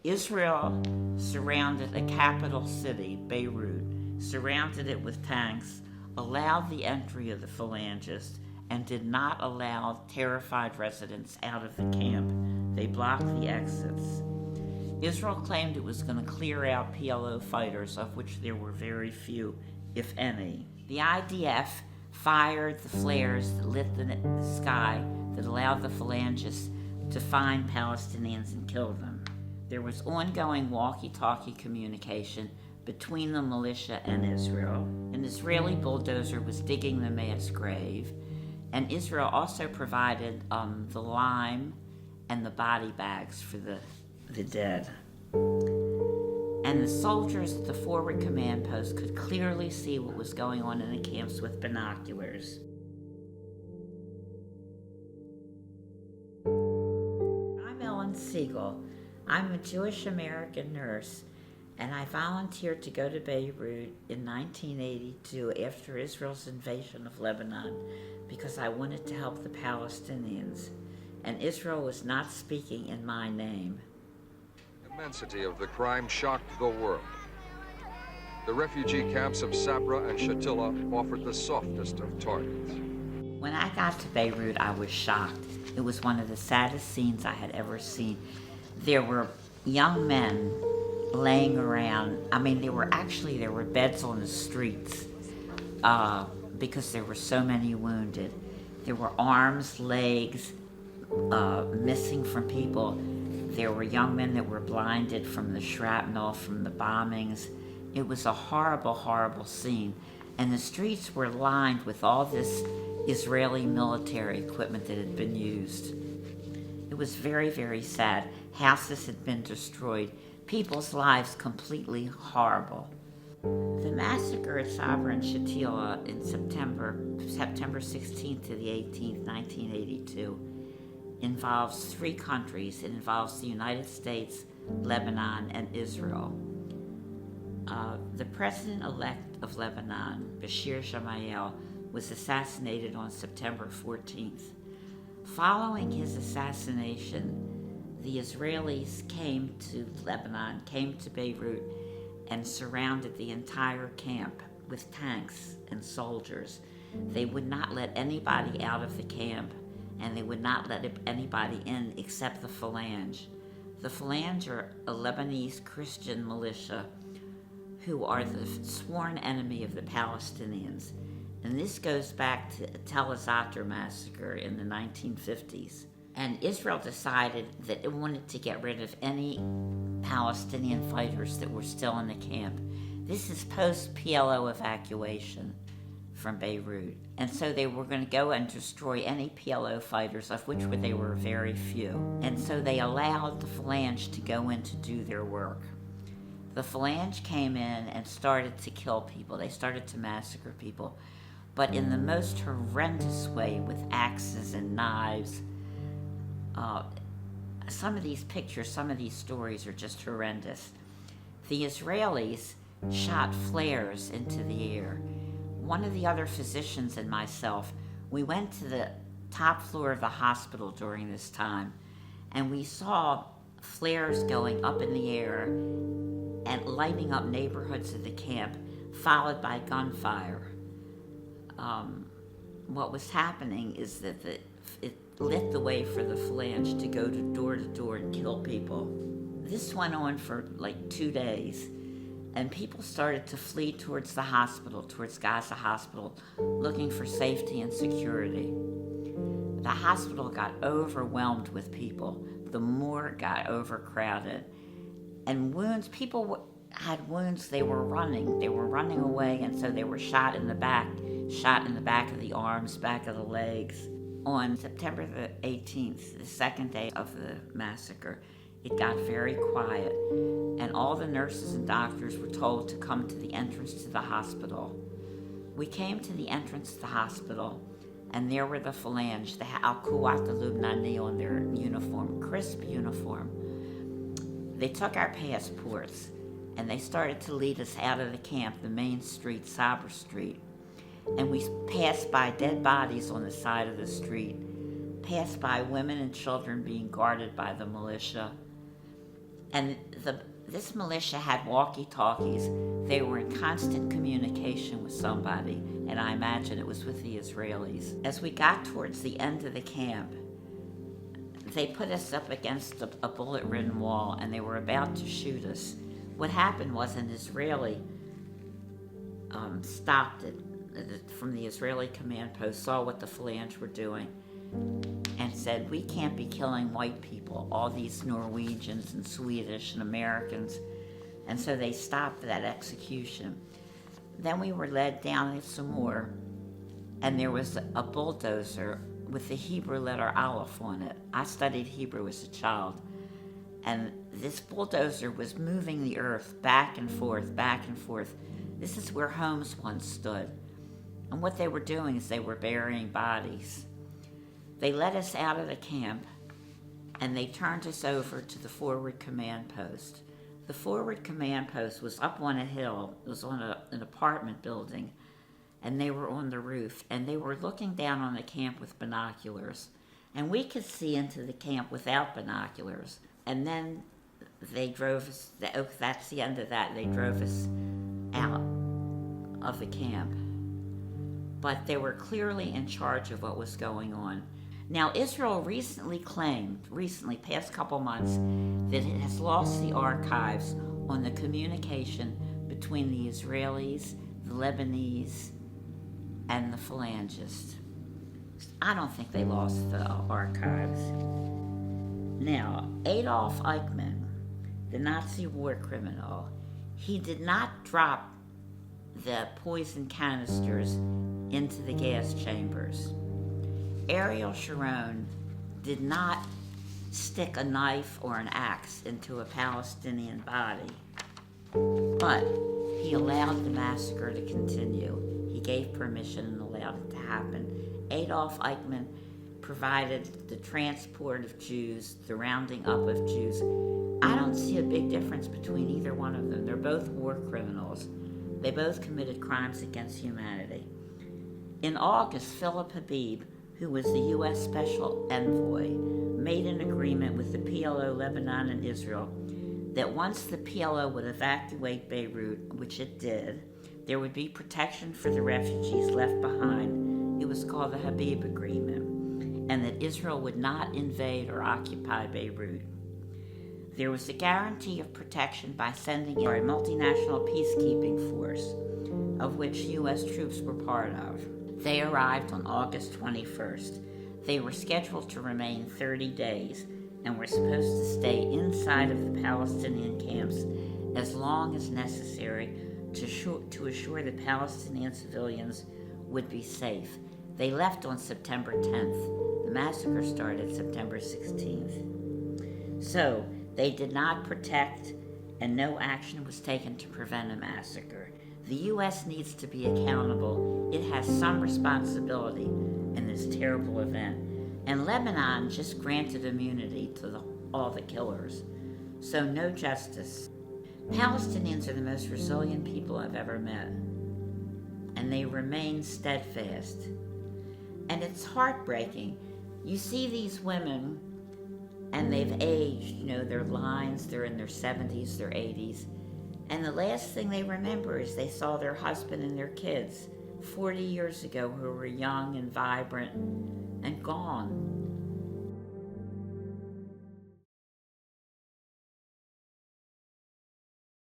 Israel surrounded a capital city, Beirut, surrounded it with tanks, allowed the entry of the phalangists, and did not allow terrified residents out of the camp. They blocked the exits. Israel claimed it was going to clear out PLO fighters, of which there were very few, if any. The IDF fired the flares that lit the sky that allowed the phalangists to find Palestinians and kill them. There was ongoing walkie-talkie communication between the militia and Israel. An Israeli bulldozer was digging the mass grave, and Israel also provided the lime and the body bags for the dead. And the soldiers at the forward command post could clearly see what was going on in the camps with binoculars. I'm Siegel. I'm a Jewish American nurse, and I volunteered to go to Beirut in 1982 after Israel's invasion of Lebanon because I wanted to help the Palestinians, and Israel was not speaking in my name. The immensity of the crime shocked the world. The refugee camps of Sabra and Shatila offered the softest of targets. When I got to Beirut, I was shocked. It was one of the saddest scenes I had ever seen. There were young men laying around. I mean, there were beds on the streets because there were so many wounded. There were arms, legs missing from people. There were young men that were blinded from the shrapnel, from the bombings. It was a horrible, horrible scene. And the streets were lined with all this Israeli military equipment that had been used. It was very, very sad. Houses had been destroyed. People's lives completely horrible. The massacre at Sabra and Shatila in September 16th to the 18th, 1982, involves 3 countries. It involves the United States, Lebanon, and Israel. The president-elect of Lebanon, Bashir Gemayel, was assassinated on September 14th. Following his assassination, the Israelis came to Lebanon, came to Beirut, and surrounded the entire camp with tanks and soldiers. They would not let anybody out of the camp, and they would not let anybody in except the Phalange. The Phalange are a Lebanese Christian militia who are the sworn enemy of the Palestinians. And this goes back to the Tel Zatar massacre in the 1950s. And Israel decided that it wanted to get rid of any Palestinian fighters that were still in the camp. This is post-PLO evacuation from Beirut. And so they were going to go and destroy any PLO fighters, of which there were very few. And so they allowed the Phalange to go in to do their work. The Phalange came in and started to kill people. They started to massacre people, but in the most horrendous way, with axes and knives. Some of these pictures, some of these stories are just horrendous. The Israelis shot flares into the air. One of the other physicians and myself, we went to the top floor of the hospital during this time, and we saw flares going up in the air and lighting up neighborhoods of the camp, followed by gunfire. What was happening is that it lit the way for the Phalange to go door and kill people. This went on for like 2 days, and people started to flee towards the hospital, towards Gaza Hospital, looking for safety and security. The hospital got overwhelmed with people. The morgue got overcrowded. And people had wounds, they were running away, and so they were shot in the back of the arms, back of the legs. On September the 18th, the second day of the massacre, it got very quiet, and all the nurses and doctors were told to come to the entrance to the hospital. We came to the entrance to the hospital, and there were the Phalange, the Al-Quwat al-Lubnani on their uniform, crisp uniform. They took our passports, and they started to lead us out of the camp, the main street, Sabra Street. And we passed by dead bodies on the side of the street, passed by women and children being guarded by the militia. And this militia had walkie-talkies. They were in constant communication with somebody, and I imagine it was with the Israelis. As we got towards the end of the camp, they put us up against a bullet-ridden wall, and they were about to shoot us. What happened was an Israeli stopped it from the Israeli command post, saw what the Phalange were doing, and said, we can't be killing white people, all these Norwegians and Swedish and Americans. And so they stopped that execution. Then we were led down some more, and there was a bulldozer with the Hebrew letter Aleph on it. I studied Hebrew as a child, and this bulldozer was moving the earth back and forth, back and forth. This is where homes once stood. And what they were doing is they were burying bodies. They let us out of the camp, and they turned us over to the forward command post. The forward command post was up on a hill. It was on an apartment building, and they were on the roof, and they were looking down on the camp with binoculars. And we could see into the camp without binoculars. And then they drove us, that's the end of that, they drove us out of the camp. But they were clearly in charge of what was going on. Now, Israel recently claimed, past couple months, that it has lost the archives on the communication between the Israelis, the Lebanese, and the Phalangists. I don't think they lost the archives. Now, Adolf Eichmann, the Nazi war criminal, he did not drop the poison canisters into the gas chambers. Ariel Sharon did not stick a knife or an axe into a Palestinian body, but he allowed the massacre to continue. He gave permission and allowed it to happen. Adolf Eichmann provided the transport of Jews, the rounding up of Jews. I don't see a big difference between either one of them. They're both war criminals. They both committed crimes against humanity. In August, Philip Habib, who was the U.S. Special Envoy, made an agreement with the PLO, Lebanon, and Israel that once the PLO would evacuate Beirut, which it did, there would be protection for the refugees left behind. It was called the Habib Agreement, and that Israel would not invade or occupy Beirut. There was a guarantee of protection by sending in a multinational peacekeeping force, of which U.S. troops were part of. They arrived on August 21st. They were scheduled to remain 30 days and were supposed to stay inside of the Palestinian camps as long as necessary to assure the Palestinian civilians would be safe. They left on September 10th. The massacre started September 16th. So, they did not protect, and no action was taken to prevent a massacre. The U.S. needs to be accountable. It has some responsibility in this terrible event. And Lebanon just granted immunity to all the killers. So no justice. Palestinians are the most resilient people I've ever met. And they remain steadfast. And it's heartbreaking. You see these women, and they've aged, their lines, they're in their 70s, their 80s. And the last thing they remember is they saw their husband and their kids 40 years ago who were young and vibrant and gone.